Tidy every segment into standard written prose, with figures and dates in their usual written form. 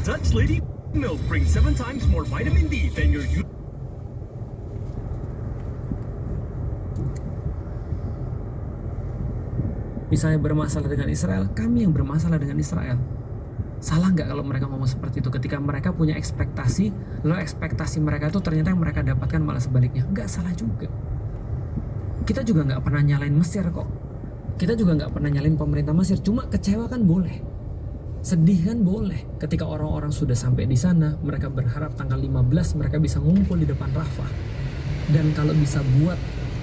Dutch Lady milk brings 7 times more vitamin D than your misalnya bermasalah dengan Israel, kami yang bermasalah dengan Israel. Salah nggak kalau mereka ngomong seperti itu ketika mereka punya ekspektasi, lalu ekspektasi mereka itu ternyata yang mereka dapatkan malah sebaliknya? Nggak salah juga. Kita juga nggak pernah nyalain Mesir kok. Kita juga nggak pernah nyalain pemerintah Mesir. Cuma kecewa kan boleh, sedih kan boleh. Ketika orang-orang sudah sampai di sana, mereka berharap tanggal 15 mereka bisa ngumpul di depan Rafah. Dan kalau bisa buat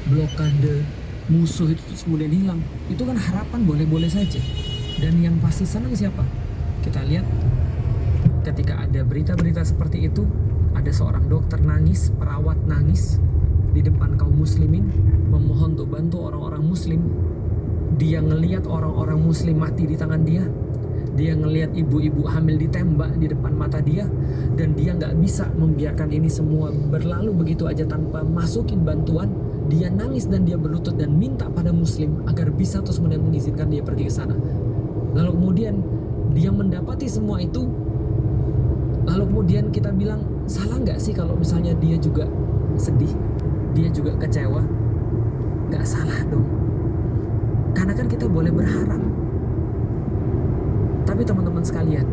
blokade musuh itu terus kemudian hilang, itu kan harapan boleh-boleh saja. Dan yang pasti senang siapa? Kita lihat ketika ada berita-berita seperti itu, ada seorang dokter nangis, perawat nangis di depan kaum muslimin, memohon untuk bantu orang-orang muslim. Dia ngelihat orang-orang muslim mati di tangan dia. Dia ngelihat ibu-ibu hamil ditembak di depan mata dia. Dan dia nggak bisa membiarkan ini semua berlalu begitu aja tanpa masukin bantuan. Dia nangis dan dia berlutut dan minta pada muslim agar bisa terus kemudian mengizinkan dia pergi ke sana. Lalu kemudian dia mendapati semua itu. Lalu kemudian kita bilang, salah nggak sih kalau misalnya dia juga sedih, dia juga kecewa? Nggak salah dong. Karena kan kita boleh berharap. Tapi teman-teman sekalian,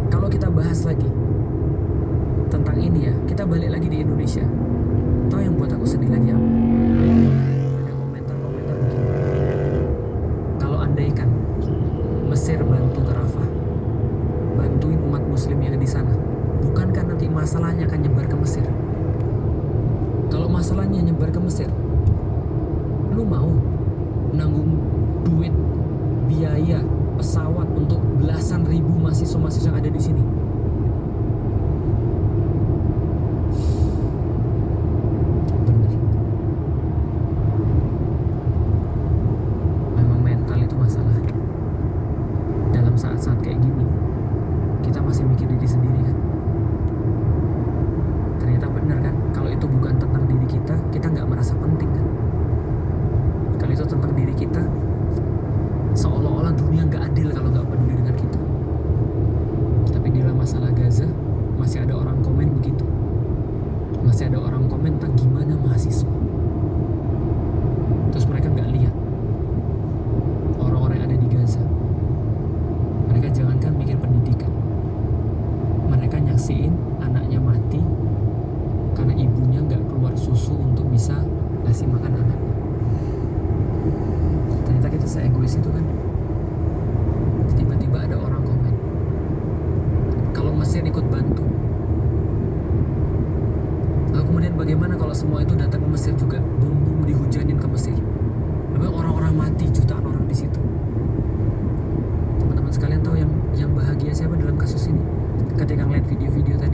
kalau kita bahas lagi tentang ini ya, kita balik lagi di Indonesia. Tahu yang buat aku sedih lagi apa? Ada komentar-komentar begini. Kalau andaikan Mesir bantu ke Rafah, bantuin umat muslim yang di sana, bukankah nanti masalahnya akan nyebar ke Mesir? Kalau masalahnya nyebar ke Mesir, lu mau nanggung duit, biaya, pesawat untuk belasan ribu mahasiswa-mahasiswa yang ada di sini? Bener. Memang mental itu masalah. Dalam saat-saat kayak gini, kita masih mikir diri sendiri kan? Ternyata bener kan? Kalau itu bukan tentang diri kita nggak merasa penting kan? Kalau itu tentang diri kita, seolah-olah dunia nggak adil kalau nggak peduli dengan kita. Tapi di dalam masalah Gaza, masih ada orang komen begitu. Masih ada orang komen tentang gimana mahasiswa. Terus mereka nggak lihat orang-orang yang ada di Gaza. Mereka jangankan mikir pendidikan, mereka nyaksiin anaknya mati karena ibunya nggak keluar susu untuk bisa ngasih makan anak. Ternyata kita se-egois itu kan. Tiba-tiba ada orang komen, kalau Mesir ikut bantu, lalu kemudian bagaimana kalau semua itu datang ke Mesir juga, bom-bom dihujanin ke Mesir, lalu orang-orang mati, jutaan orang di situ. Teman-teman sekalian tahu yang bahagia siapa dalam kasus ini? Ketika ngeliat video-video tadi,